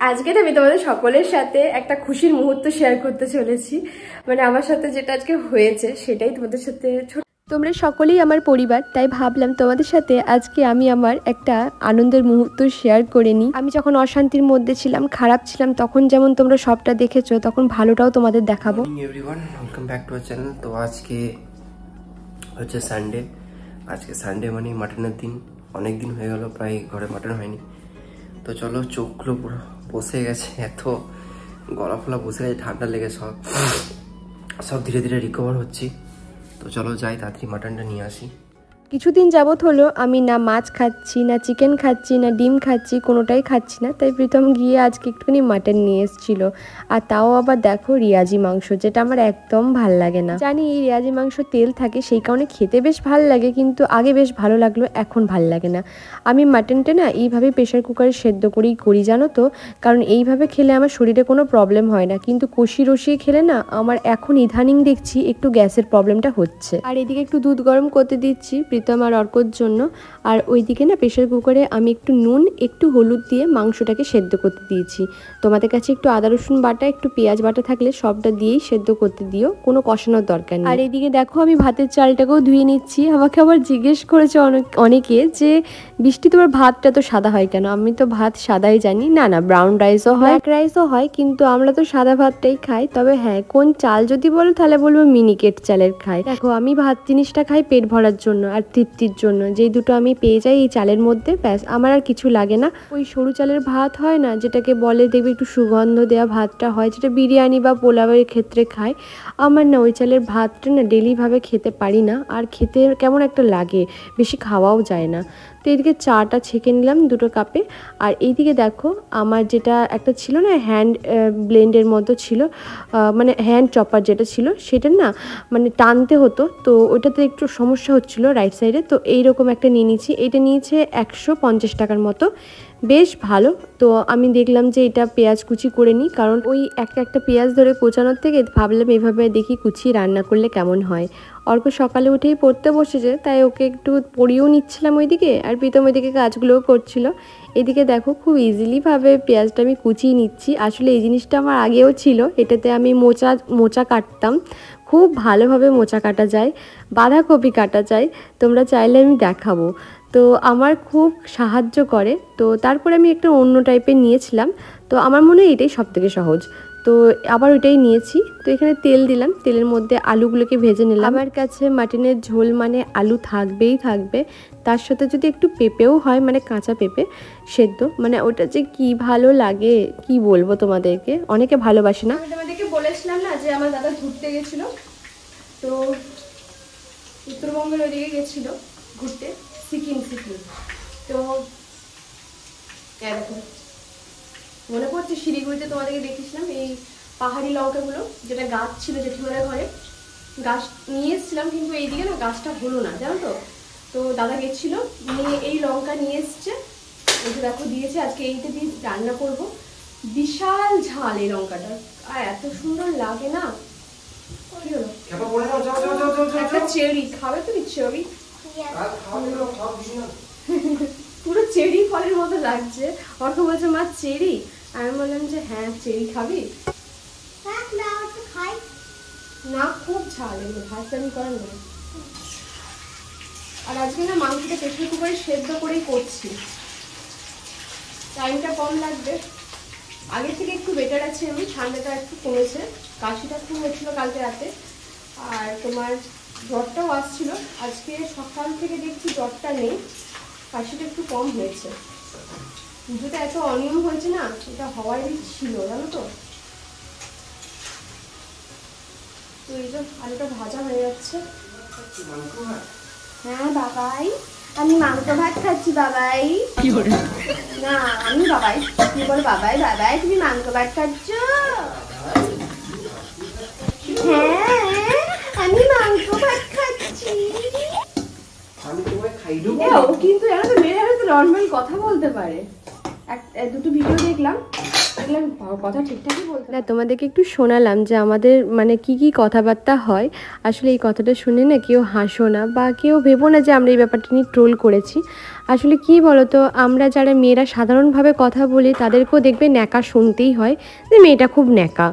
আজকে আমি তোমাদের সকলের সাথে একটা খুশির মুহূর্ত শেয়ার করতে চলেছি। মানে আমার সাথে যেটা আজকে হয়েছে সেটাই তোমাদের সাথে। তোমরা সকলেই আমার পরিবার, তাই ভাবলাম তোমাদের সাথে আজকে আমি আমার একটা আনন্দের মুহূর্ত শেয়ার করে নিই। আমি যখন অশান্তির মধ্যে ছিলাম, খারাপ ছিলাম, তখন যেমন তোমরা সবটা দেখেছো, তখন ভালোটাও তোমাদের দেখাবো। Everyone, welcome back to our channel. তো আজকে হচ্ছে সানডে। আজকে সানডে মানে মাটনের দিন। অনেক দিন হয়ে গেল, প্রায় ঘরে মাটন হয়নি। তো চলো, চোখগুলো পুরো বসে গেছে, এত গলা ফলা বসে গেছে, ঠান্ডা লেগে সব ধীরে ধীরে রিকভার হচ্ছি। তো চলো যাই, তাড়াতাড়ি মাটনটা নিয়ে আসি। কিছুদিন যাবৎ হলো আমি না মাছ খাচ্ছি, না চিকেন খাচ্ছি, না ডিম খাচ্ছি, কোনোটাই খাচ্ছি না। তাই প্রীতম গিয়ে আজকে একটুখানি মাটন নিয়ে এসেছিল, আর তাও আবার দেখো রিয়াজি মাংস, যেটা আমার একদম ভাল লাগে না। জানি এই রিয়াজি মাংস তেল থাকে, সেই কারণে খেতে বেশ ভাল লাগে, কিন্তু আগে বেশ ভালো লাগলো, এখন ভাল লাগে না। আমি মাটনটা না এইভাবে প্রেশার কুকারে সেদ্ধ করেই করি, জানো তো, কারণ এইভাবে খেলে আমার শরীরে কোনো প্রবলেম হয় না, কিন্তু কষি রসিয়ে খেলে না আমার এখন ইদানিং দেখছি একটু গ্যাসের প্রবলেমটা হচ্ছে। আর এদিকে একটু দুধ গরম করতে দিচ্ছি প্রীতম আর অর্কর জন্য। আর ওইদিকে না প্রেশার কুকারে আমি একটু নুন, একটু হলুদ দিয়ে মাংসটাকে সেদ্ধ করতে দিয়েছি। তোমাদের কাছে একটু আদা রসুন বাটা, একটু পেঁয়াজ বাটা থাকলে সবটা দিয়েই সেদ্ধ করতে দিও, কোনো কষানোর দরকার নেই। আর এদিকে দেখো আমি ভাতের চালটাকেও ধুয়ে নিচ্ছি। আমাকে আবার জিজ্ঞেস করেছে অনেকে যে বৃষ্টি তোমার ভাতটা তো সাদা হয় কেন? আমি তো ভাত সাদাই জানি। না না, ব্রাউন রাইসও হয়, ব্ল্যাক রাইসও হয়, কিন্তু আমরা তো সাদা ভাতটাই খাই। তবে হ্যাঁ, কোন চাল যদি বলো তাহলে বলবো মিনিকেট চালের খাই। দেখো আমি ভাত জিনিসটা খাই পেট ভরার জন্য আর তৃপ্তির জন্য, যেই দুটো আমি পেয়ে যাই এই চালের মধ্যে, ব্যাস আমার আর কিছু লাগে না। ওই সরু চালের ভাত হয় না, যেটাকে বলে দেখবে একটু সুগন্ধ দেওয়া ভাতটা হয়, যেটা বিরিয়ানি বা পোলাওয়ের ক্ষেত্রে খায়, আমার না ওই চালের ভাতটা না ডেলিভাবে খেতে পারি না, আর খেতে কেমন একটা লাগে, বেশি খাওয়াও যায় না। তো এইদিকে চাটা ছেঁকে নিলাম দুটো কাপে। আর এইদিকে দেখো আমার যেটা একটা ছিল না হ্যান্ড ব্লেন্ডের মতো ছিল, মানে হ্যান্ড চপার যেটা ছিল, সেটা না মানে টানতে হতো, তো ওইটাতে একটু সমস্যা হচ্ছিলো রাইট সাইডে। তো এইরকম একটা নিয়ে নিয়েছি, এইটা নিয়েছে 150 টাকার মতো, বেশ ভালো। তো আমি দেখলাম যে এটা পেঁয়াজ কুচি করে নিই, কারণ ওই একটা পেঁয়াজ ধরে কোচানোর থেকে ভাবলাম এইভাবে দেখি কুচি রান্না করলে কেমন হয়। অর্ক সকালে উঠেই পড়তে বসেছে, তাই ওকে একটু পড়িয়েও নিচ্ছিলাম ওইদিকে, আর প্রীতম ওইদিকে কাজগুলোও করছিল। এদিকে দেখো খুব ইজিলিভাবে পেঁয়াজটা আমি কুচিয়ে নিচ্ছি। আসলে এই জিনিসটা আমার আগেও ছিল, এটাতে আমি মোচা কাটতাম, খুব ভালোভাবে মোচা কাটা যায়, বাঁধাকপি কাটা যায়, তোমরা চাইলে আমি দেখাবো। তো আমার খুব সাহায্য করে। তো তারপরে আমি একটা অন্য টাইপের নিয়েছিলাম, তো আমার মনে হয় এটাই সবথেকে সহজ, তো আবার ওইটাই নিয়েছি। তো এখানে তেল দিলাম, তেলের মধ্যে আলুগুলোকে ভেজে নিলাম। আমার কাছে মাটনের ঝোল মানে আলু থাকবেই থাকবে, তার সাথে যদি একটু পেঁপেও হয়, মানে কাঁচা পেঁপে সেদ্ধ, মানে ওটা যে কি ভালো লাগে কি বলবো তোমাদেরকে, অনেকে ভালোবাসে না। আমি তোমাদেরকে বলেছিলাম না যে আমার দাদা ঘুরতে গেছিল, তো উত্তরবঙ্গের ওইদিকে গেছিল ঘুরতে, সিকিম। তো দেখো মনে পড়ছে শিলিগুড়িতে তোমাদেরকে দেখেছিলাম এই পাহাড়ি লঙ্কাগুলো, যেটা গাছ ছিল জেঠিমারা ঘরে, গাছ নিয়ে এসেছিলাম, কিন্তু এইদিকে না গাছটা হলো না, জানো তো। তো দাদা গেছিল, নিয়ে এই লঙ্কা নিয়ে এসছে, এই যে দেখো দিয়েছে, আজকে এইটা দিয়ে রান্না করব। বিশাল ঝাল এই লঙ্কাটা, আর এত সুন্দর লাগে না। একটা চেরি খাবে, তুমি চেরি? পুরো চেরি ফলের মতো লাগছে। অর্ক বলছে মা চেরি, আমি বললাম যে হ্যাঁ চেরি খাবি না, খুব ঝাল, এগুলো ভাজতানি করার নয়। আর আজকে না মাংসটা প্রেসার কুকারে সেদ্ধ করেই করছি, টাইমটা কম লাগবে। আগের থেকে একটু বেটার আছে, আমি ঠান্ডাটা একটু কমেছে, কাশিটা খুব হচ্ছিল কালকে রাতে, আর তোমার জ্বরটাও আসছিল। আজকে সকাল থেকে দেখছি জ্বরটা নেই, কাশিটা একটু কম হয়েছে। পুজোটা এত অনিয়ম হয়েছে না, এটা হওয়ারই ছিল, জানো তো। তো এই যে আলুটা ভাজা হয়ে যাচ্ছে। হ্যাঁ বাবাই, আমি মাংস ভাত খাচ্ছি বাবাই। না আমি বাবাই, তুমি বলো বাবাই, বাবাই তুমি মাংস ভাত খাচ্ছ? হ্যাঁ আমি মাংস ভাত খাচ্ছি। কিন্তু জানো তো মেয়েরা তো নর্মাল কথা বলতে পারে। দুটো ভিডিও দেখলাম, দেখলাম কথা ঠিকঠাকই বলতে না, তোমাদেরকে একটু শোনালাম যে আমাদের মানে কি কি কথাবার্তা হয়। আসলে এই কথাটা শুনে না কেউ হাসো না বা কেউ ভেবো না যে আমরা এই ব্যাপারটা নিয়ে ট্রোল করেছি। আসলে কি বলতো, আমরা যারা মেয়েরা সাধারণভাবে কথা বলি তাদেরকেও দেখবে ন্যাকা শুনতেই হয় যে মেয়েটা খুব ন্যাকা।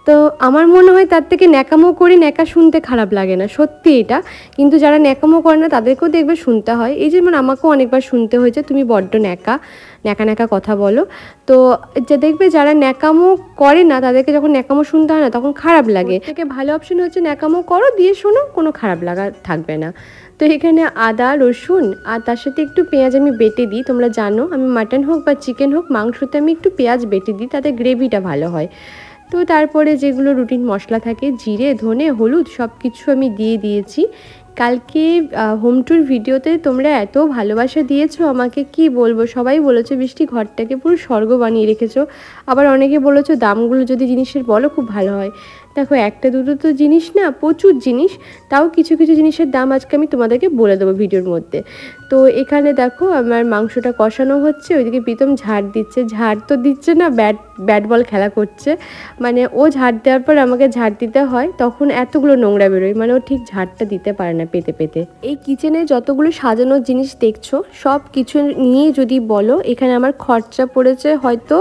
তো আমার মনে হয় তার থেকে ন্যাকামো করে ন্যাকা শুনতে খারাপ লাগে না, সত্যি এটা। কিন্তু যারা ন্যাকামো করে না তাদেরকেও দেখবে শুনতে হয়। এই যেমন আমাকেও অনেকবার শুনতে হয়েছে তুমি বড্ড ন্যাকা ন্যাকা কথা বলো। তো যে দেখবে যারা ন্যাকামো করে না তাদেরকে যখন ন্যাকামো শুনতে হয় না তখন খারাপ লাগে। থেকে ভালো অপশন হচ্ছে ন্যাকামো করো দিয়ে শোনো, কোনো খারাপ লাগা থাকবে না। তো এখানে আদা রসুন আর তার সাথে একটু পেঁয়াজ আমি বেটে দিই। তোমরা জানো আমি মাটন হোক বা চিকেন হোক মাংসতে আমি একটু পেঁয়াজ বেটে দিই, তাতে গ্রেভিটা ভালো হয়। তো তারপরে যেগুলো রুটিন মশলা থাকে জিরে ধনে হলুদ সব কিছু আমি দিয়ে দিয়েছি। কালকে হোম ট্যুর ভিডিওতে তোমরা এত ভালোবাসা দিয়েছো আমাকে, কি বলবো। সবাই বলেছো বৃষ্টি ঘরটাকে পুরো স্বর্গ বানিয়ে রেখেছো। আবার অনেকে বলেছো দামগুলো যদি জিনিসের বলো খুব ভালো হয়। দেখো একটা দুটো তো জিনিস না, প্রচুর জিনিস। তাও কিছু কিছু জিনিসের দাম আজকে আমি তোমাদেরকে বলে দেবো ভিডিওর মধ্যে। তো এখানে দেখো আমার মাংসটা কষানো হচ্ছে, ওইদিকে প্রীতম ঝাড় দিচ্ছে। ঝাড় তো দিচ্ছে না, ব্যাট বল খেলা করছে। মানে ও ঝাড় দেওয়ার পর আমাকে ঝাড় দিতে হয়, তখন এতগুলো নোংরা বেরোয়, মানে ও ঠিক ঝাড়টা দিতে পারে না পেতে পেতে। এই কিচেনে যতগুলো সাজানোর জিনিস দেখছো সব কিছু নিয়ে যদি বলো এখানে আমার খরচা পড়েছে হয়তো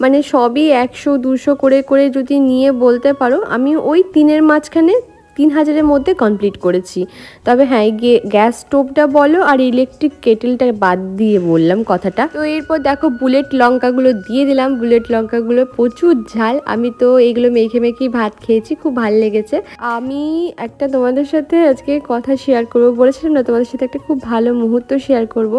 মানে সবই 100-200 করে করে যদি নিয়ে বলতে পারো আমি ওই 3-এর মাঝখানে 3000-এর মধ্যে কমপ্লিট করেছি। তবে হ্যাঁ গ্যাস স্টোভটা বলো আর ইলেকট্রিক কেটেলটা বাদ দিয়ে বললাম কথাটা। তো এরপর দেখো বুলেট লঙ্কাগুলো দিয়ে দিলাম। বুলেট লঙ্কাগুলো প্রচুর ঝাল, আমি তো এগুলো মেখে মেখেই ভাত খেয়েছি, খুব ভালো লেগেছে। আমি একটা তোমাদের সাথে আজকে কথা শেয়ার করবো বলেছিলাম না, তোমাদের সাথে একটা খুব ভালো মুহূর্ত শেয়ার করব।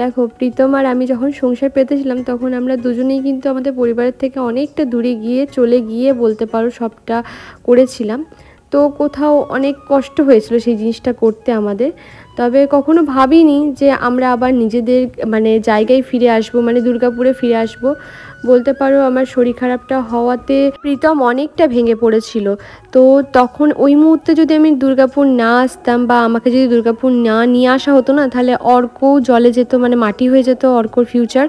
দেখো প্রীতম আর আমি যখন সংসার পেতেছিলাম তখন আমরা দুজনেই কিন্তু আমাদের পরিবারের থেকে অনেকটা দূরে চলে গিয়ে বলতে পারো সবটা করেছিলাম। তো কোথাও অনেক কষ্ট হয়েছিল সেই জিনিসটা করতে আমাদের। তবে কখনো ভাবিনি যে আমরা আবার নিজেদের মানে জায়গায় ফিরে আসবো, মানে দুর্গাপুরে ফিরে আসবো। বলতে পারো আমার শরীর খারাপটা হওয়াতে প্রীতম অনেকটা ভেঙে পড়েছিল। তো তখন ওই মুহূর্তে যদি আমি দুর্গাপুর না আসতাম বা আমাকে যদি দুর্গাপুর না নিয়ে আসা হতো না, তাহলে অর্কও জলে যেত, মানে মাটি হয়ে যেত অর্কর ফিউচার।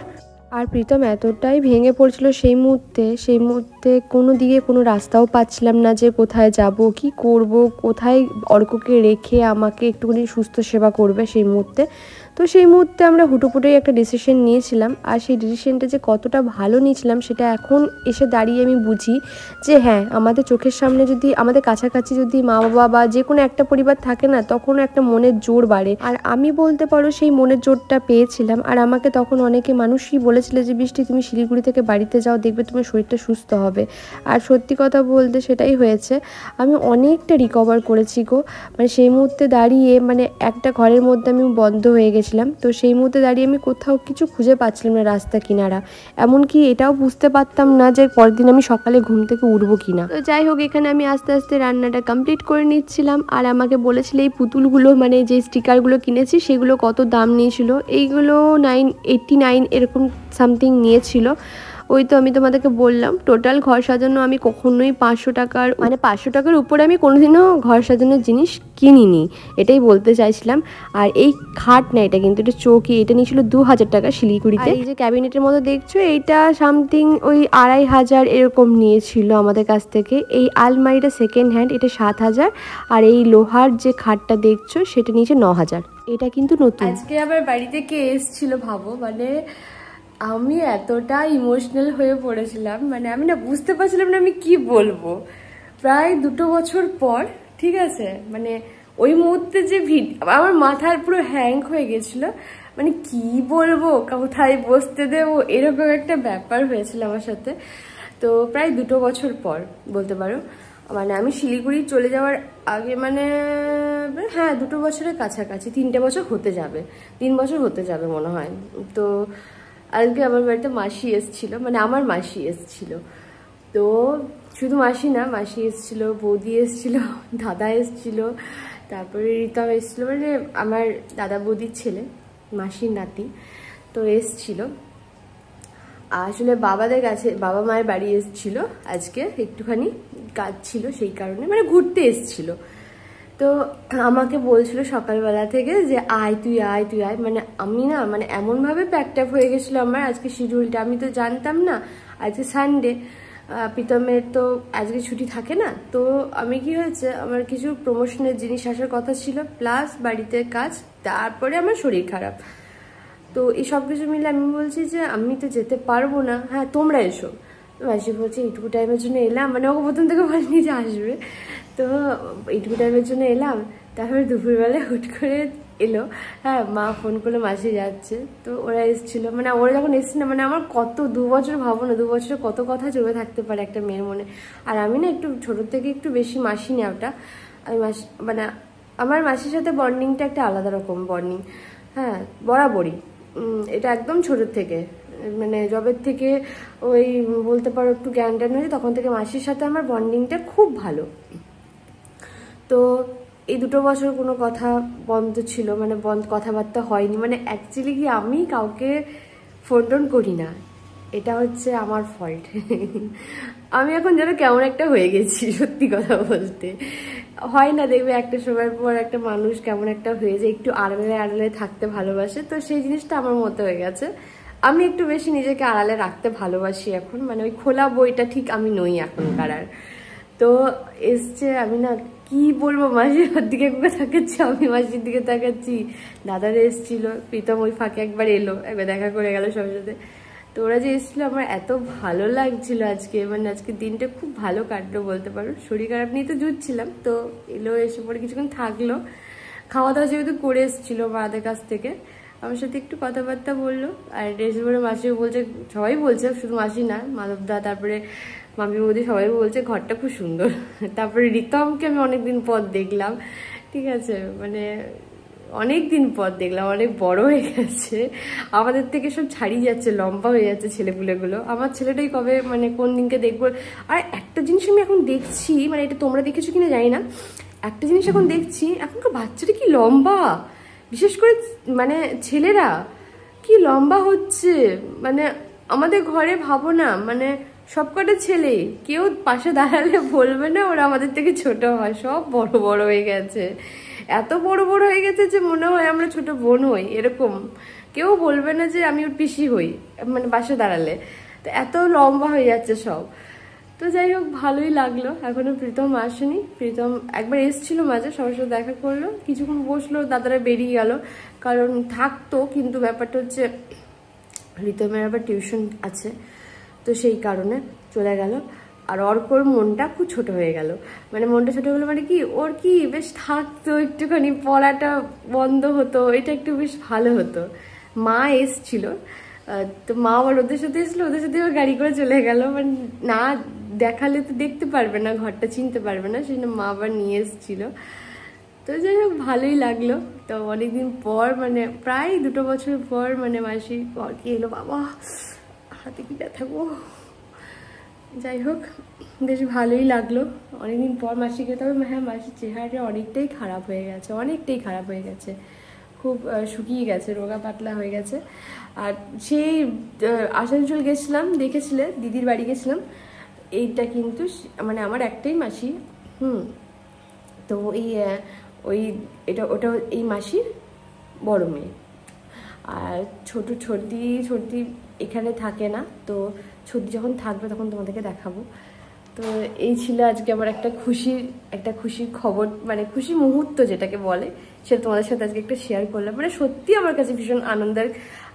আর প্রীতম এতটাই ভেঙে পড়ছিল সেই মুহূর্তে কোনো দিকে কোনো রাস্তাও পাচ্ছিলাম না যে কোথায় যাব কি করব, কোথায় অর্ককে রেখে আমাকে একটুখানি সুস্থ সেবা করবে সেই মুহূর্তে। তো সেই মুহূর্তে আমরা হুটোপুটোই একটা ডিসিশন নিয়েছিলাম, আর সেই ডিসিশনটা যে কতটা ভালো নিয়েছিলাম সেটা এখন এসে দাঁড়িয়ে আমি বুঝি যে হ্যাঁ আমাদের চোখের সামনে যদি আমাদের কাছাকাছি যদি মা বাবা বা যে কোনো একটা পরিবার থাকে না তখন একটা মনের জোর বাড়ে। আর আমি বলতে পারো সেই মনের জোরটা পেয়েছিলাম। আর আমাকে তখন অনেকে মানুষই বলেছিল যে বৃষ্টি তুমি শিলিগুড়ি থেকে বাড়িতে যাও, দেখবে তোমার শরীরটা সুস্থ হবে। আর সত্যি কথা বলতে সেটাই হয়েছে, আমি অনেকটা রিকভার করেছি গো। মানে সেই মুহূর্তে দাঁড়িয়ে মানে একটা ঘরের মধ্যে আমি বন্ধ হয়ে গেছিলাম। তো সেই মুহূর্তে দাঁড়িয়ে আমি কোথাও কিছু খুঁজে পাচ্ছিলাম না রাস্তা কিনারা, এমনকি এটাও বুঝতে পারতাম না যে পরের দিন আমি সকালে ঘুম থেকে উঠবো কিনা। তো যাই হোক এখানে আমি আস্তে আস্তে রান্নাটা কমপ্লিট করে নিচ্ছিলাম। আর আমাকে বলেছিল এই পুতুলগুলো মানে যে স্টিকারগুলো কিনেছি সেগুলো কত দাম নিয়েছিল, এইগুলো 989 এরকম সামথিং নিয়েছিল। ওই তো আমি তোমাদেরকে বললাম টোটাল ঘর সাজানো আমি কখনোই 500 টাকার মানে 500 টাকার উপরে আমি কোনোদিনও ঘর সাজানোর জিনিস কিনিনি, এটাই বলতে চাইছিলাম। আর এই খাট না, এটা কিন্তু এটা চৌকি, এটা নিয়েছিল 2000 টাকা শিলিগুড়িতে। এই যে ক্যাবিনেটের মতো দেখছো এইটা সামথিং ওই 2500 এরকম নিয়েছিল আমাদের কাছ থেকে। এই আলমারিটা সেকেন্ড হ্যান্ড, এটা 7000। আর এই লোহার যে খাটটা দেখছো সেটা নিয়েছে 9000। এটা কিন্তু নতুন। আজকে আবার বাড়িতে কে এসেছিল ভাবো, মানে আমি এতটা ইমোশনাল হয়ে পড়েছিলাম, মানে আমি না বুঝতে পারছিলাম না আমি কি বলবো। প্রায় 2 বছর পর, ঠিক আছে, মানে ওই মুহূর্তে যে আমার মাথার পুরো হ্যাং হয়ে গেছিল, মানে কি বলবো কোথায় বসতে দেবো এরকম একটা ব্যাপার হয়েছিল আমার সাথে। তো প্রায় 2 বছর পর বলতে পারো, মানে আমি শিলিগুড়ি চলে যাওয়ার আগে মানে হ্যাঁ 2 বছরের কাছাকাছি, 3টে বছর হতে যাবে, 3 বছর হতে যাবে মনে হয়। তো আজকে আমার বাড়িতে মাসি এসেছিল, মানে আমার মাসি এসেছিল। তো শুধু মাসি না, মাসি এসেছিল, বৌদি এসেছিল, দাদা এসেছিল, তারপরে রিতম এসেছিল, মানে আমার দাদা বৌদির ছেলে, মাসির নাতি। তো এসেছিল আসলে বাবাদের কাছে, বাবা মায়ের বাড়ি এসেছিল আজকে, একটুখানি কাজ ছিল সেই কারণে, মানে ঘুরতে এসেছিল। তো আমাকে বলছিল সকালবেলা থেকে যে আয় তুই আয় তুই আয়, মানে আমি না মানে এমনভাবে প্যাকড আপ হয়ে গেছিলো আমার আজকে শিডিউলটা, আমি তো জানতাম না। আজকে সানডে, প্রীতমের তো আজকে ছুটি থাকে না, তো আমি কি হয়েছে আমার কিছু প্রমোশনের জিনিস আসার কথা ছিল, প্লাস বাড়িতে কাজ, তারপরে আমার শরীর খারাপ। তো এই সব কিছু মিলে আমি বলছি যে আমি তো যেতে পারবো না, হ্যাঁ তোমরা এসো। মাসি বলছে এইটুকু টাইমের জন্য এলাম, মানে ওকে প্রথম থেকে বলেনি যে আসবে, তো এইটুকু টাইমের জন্য এলাম। তারপরে দুপুরবেলায় হুট করে এলো, হ্যাঁ মা ফোন করে মাসি যাচ্ছে, তো ওরা এসেছিল, মানে ওরা যখন এসছে না, মানে আমার কত 2 বছর, ভাবো না 2 বছরে কত কথা জমে থাকতে পারে একটা মেয়ের মনে। আর আমি না একটু ছোটোর থেকে একটু বেশি মাসি না ওটা, আমি মাসি মানে আমার মাসির সাথে বন্ডিংটা একটা আলাদা রকম বন্ডিং, হ্যাঁ বরাবরই, এটা একদম ছোটোর থেকে, মানে জবের থেকে ওই বলতে পারো একটু জ্ঞান ট্যান হয়েছে তখন থেকে মাসির সাথে আমার বন্ডিংটা খুব ভালো। তো এই 2 বছর কোনো কথা বন্ধ ছিল, মানে কথাবার্তা হয়নি, মানে অ্যাকচুয়ালি কি আমি কাউকে ফোন টোন করি না, এটা হচ্ছে আমার ফল্ট। আমি এখন যেন কেমন একটা হয়ে গেছি, সত্যি কথা বলতে। হয় না দেখবে একটা সময়ের পর একটা মানুষ কেমন একটা হয়ে যায়, একটু আড়ালে আড়ালে থাকতে ভালোবাসে, তো সেই জিনিসটা আমার মতো হয়ে গেছে। আমি একটু বেশি নিজেকে আড়ালে রাখতে ভালোবাসি এখন, মানে ওই খোলা বইটা ঠিক আমি নই এখনকার আর। তো এসছে, আমি না কি বলবো, মাসির দিকে তাকাচ্ছি, আমি মাসির দিকে তাকাচ্ছি, দাদারা এসেছিল, প্রীতম ওই ফাঁকে একবার এলো, একবার দেখা করে গেল সবার সাথে। তো ওরা যে এসেছিলো আমার এত ভালো লাগছিল আজকে, মানে আজকে দিনটা খুব ভালো কাটলো বলতে পারো। শরীর খারাপ নিয়ে তো জুটছিলাম, তো এলো, এসে পরে কিছুক্ষণ থাকলো, খাওয়া দাওয়া যেহেতু করে এসেছিলো মাদের কাছ থেকে, আমার সাথে একটু কথাবার্তা বললো। আর এসে পরে মাসিও বলছে, সবাই বলছে, শুধু মাসি না, মাধবদা, তারপরে মামি বৌদি সবাই বলছে ঘরটা খুব সুন্দর। তারপরে রিতমকে আমি অনেকদিন পর দেখলাম, ঠিক আছে, মানে অনেক দিন পর দেখলাম, অনেক বড় হয়ে গেছে, আমাদের থেকে সব ছাড়িয়ে যাচ্ছে, লম্বা হয়ে যাচ্ছে ছেলেপুলেগুলো। আমার ছেলেটাই কবে মানে কোন দিনকে দেখবো। আর একটা জিনিস আমি এখন দেখছি, মানে এটা তোমরা দেখেছো কিনা জানি না, একটা জিনিস এখন দেখছি, এখনকার বাচ্চারা কি লম্বা, বিশেষ করে মানে ছেলেরা কি লম্বা হচ্ছে। মানে আমাদের ঘরে ভাবো না, মানে সবকটা ছেলে, কেউ পাশে দাঁড়ালে বলবে না ওরা আমাদের থেকে ছোট হয়, সব বড় বড় হয়ে গেছে, এত বড় বড় হয়ে গেছে যে মনে হয় আমরা ছোট বোন হই, এরকম। কেউ বলবে না যে আমি ওর পিসি হই, মানে পাশে দাঁড়ালে, তো এত লম্বা হয়ে যাচ্ছে সব। তো যাই হোক, ভালোই লাগলো। এখনো প্রীতম আসেনি, প্রীতম একবার এসেছিল মাঝে, সবার সাথে দেখা করলো, কিছুক্ষণ বসলো, দাদারা বেরিয়ে গেল, কারণ থাকতো, কিন্তু ব্যাপারটা হচ্ছে রিতমের আবার টিউশন আছে, তো সেই কারণে চলে গেল। আর অর্কর মনটা খুব ছোট হয়ে গেল, মানে মনটা ছোট হলো মানে কি, ওর কি বেশ থাকতো, একটুখানি পড়াটা বন্ধ হতো, এটা একটু বেশ ভালো হতো। মা এসছিল, তো মা আবার ওদের সাথে এসলো, ওদের সাথে গাড়ি করে চলে গেল, মানে না দেখালে তো দেখতে পারবে না, ঘরটা চিনতে পারবে না, সেই জন্য মা আবার নিয়ে এসছিল। তো যাই হোক, ভালোই লাগলো। তো অনেকদিন পর, মানে প্রায় 2 বছর পর, মানে মাসি কি এলো, বাবা হাতে কি ব্যথা গো। যাই হোক, বেশ ভালোই লাগলো, অনেকদিন পর মাসিকে। তবে হ্যাঁ, মাসির চেহারাটা অনেকটাই খারাপ হয়ে গেছে, অনেকটাই খারাপ হয়ে গেছে, খুব শুকিয়ে গেছে, রোগা পাতলা হয়ে গেছে। আর সেই আসানসোল গেছিলাম, দেখেছিলে, দিদির বাড়ি গেছিলাম, এইটা কিন্তু মানে আমার একটাই মাসি, তো ওই এটা ওটা এই মাসির বড় মেয়ে। আর ছোটি এখানে থাকে না, তো ছোটি যখন থাকবে তখন তোমাদেরকে দেখাবো। তো এই ছিল আজকে আমার একটা খুশির খবর, মানে খুশি মুহূর্ত যেটাকে বলে, সেটা তোমাদের সাথে আজকে একটা শেয়ার করলাম। মানে সত্যি আমার কাছে ভীষণ আনন্দের।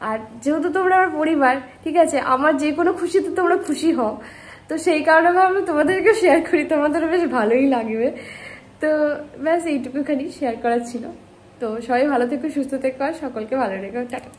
আর যেহেতু তোমরা আমার পরিবার, ঠিক আছে, আমার যে কোনো খুশিতে তোমরা খুশি হও, তো সেই কারণে আমি তোমাদেরকে শেয়ার করি, তোমাদের বেশ ভালোই লাগবে। তো ব্যাস এইটুকুখানি শেয়ার করার ছিল। তো সবাই ভালো থেকো, সুস্থ থেকো, আর সকলকে ভালো রেখো, টাটা।